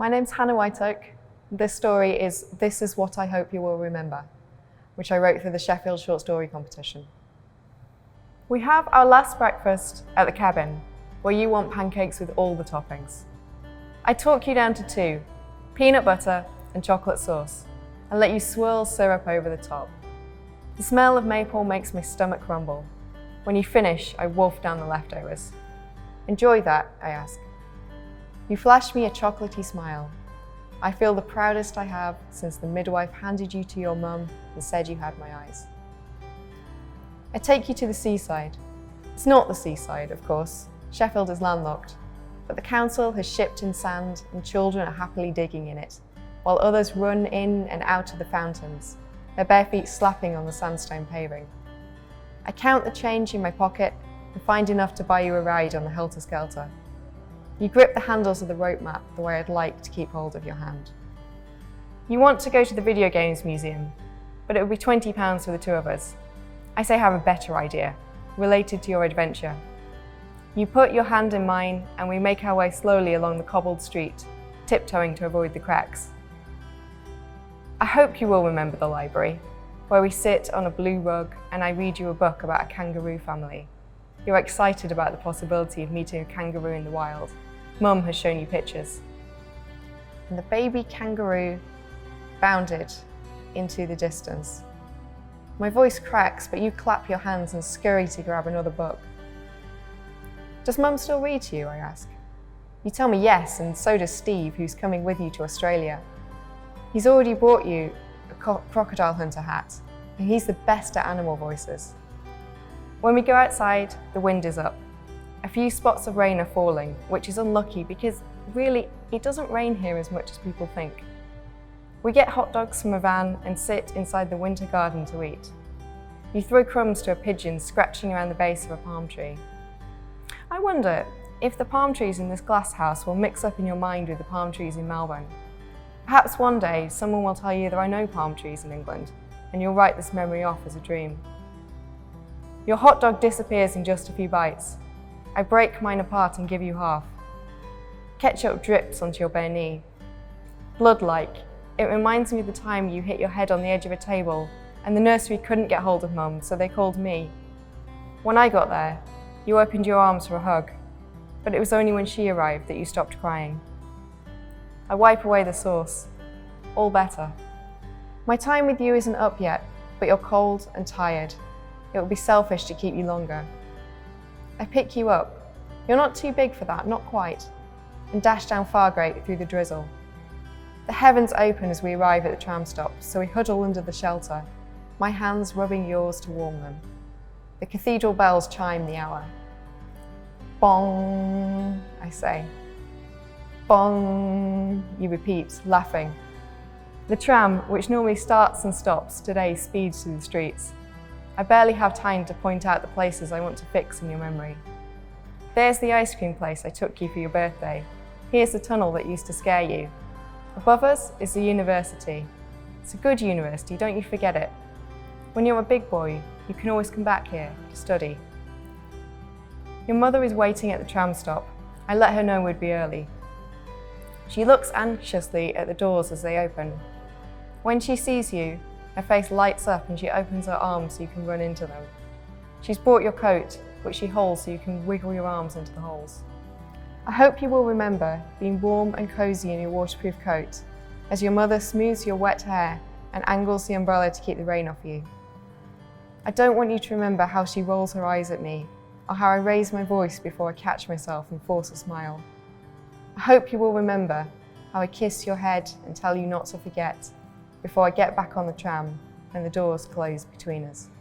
My name's Hannah Whiteoak. This story is This Is What I Hope You Will Remember, which I wrote for the Sheffield short story competition. We have our last breakfast at the cabin, where you want pancakes with all the toppings. I talk you down to 2, peanut butter and chocolate sauce, and let you swirl syrup over the top. The smell of maple makes my stomach rumble. When you finish, I wolf down the leftovers. Enjoy that, I ask. You flash me a chocolatey smile. I feel the proudest I have since the midwife handed you to your mum and said you had my eyes. I take you to the seaside. It's not the seaside, of course. Sheffield is landlocked, but the council has shipped in sand and children are happily digging in it, while others run in and out of the fountains, their bare feet slapping on the sandstone paving. I count the change in my pocket and find enough to buy you a ride on the Helter Skelter. You grip the handles of the rope map the way I'd like to keep hold of your hand. You want to go to the video games museum, but it would be £20 for the 2 of us. I say I have a better idea, related to your adventure. You put your hand in mine and we make our way slowly along the cobbled street, tiptoeing to avoid the cracks. I hope you will remember the library, where we sit on a blue rug and I read you a book about a kangaroo family. You're excited about the possibility of meeting a kangaroo in the wild. Mum has shown you pictures. And the baby kangaroo bounded into the distance. My voice cracks, but you clap your hands and scurry to grab another book. Does Mum still read to you, I ask. You tell me yes, and so does Steve, who's coming with you to Australia. He's already bought you a crocodile hunter hat, and he's the best at animal voices. When we go outside, the wind is up. A few spots of rain are falling, which is unlucky because really, it doesn't rain here as much as people think. We get hot dogs from a van and sit inside the winter garden to eat. You throw crumbs to a pigeon scratching around the base of a palm tree. I wonder if the palm trees in this glass house will mix up in your mind with the palm trees in Melbourne. Perhaps one day someone will tell you there are no palm trees in England, and you'll write this memory off as a dream. Your hot dog disappears in just a few bites. I break mine apart and give you half. Ketchup drips onto your bare knee. Blood-like, it reminds me of the time you hit your head on the edge of a table and the nursery couldn't get hold of Mum, so they called me. When I got there, you opened your arms for a hug, but it was only when she arrived that you stopped crying. I wipe away the sauce. All better. My time with you isn't up yet, but you're cold and tired. It would be selfish to keep you longer. I pick you up. You're not too big for that, not quite, and dash down Fargate through the drizzle. The heavens open as we arrive at the tram stop, so we huddle under the shelter, my hands rubbing yours to warm them. The cathedral bells chime the hour. Bong, I say. Bong, you repeat, laughing. The tram, which normally starts and stops, today speeds through the streets. I barely have time to point out the places I want to fix in your memory. There's the ice cream place I took you for your birthday. Here's the tunnel that used to scare you. Above us is the university. It's a good university, don't you forget it. When you're a big boy, you can always come back here to study. Your mother is waiting at the tram stop. I let her know we'd be early. She looks anxiously at the doors as they open. When she sees you, her face lights up and she opens her arms so you can run into them. She's brought your coat, which she holds so you can wiggle your arms into the holes. I hope you will remember being warm and cozy in your waterproof coat as your mother smooths your wet hair and angles the umbrella to keep the rain off you. I don't want you to remember how she rolls her eyes at me or how I raise my voice before I catch myself and force a smile. I hope you will remember how I kiss your head and tell you not to forget before I get back on the tram and the doors close between us.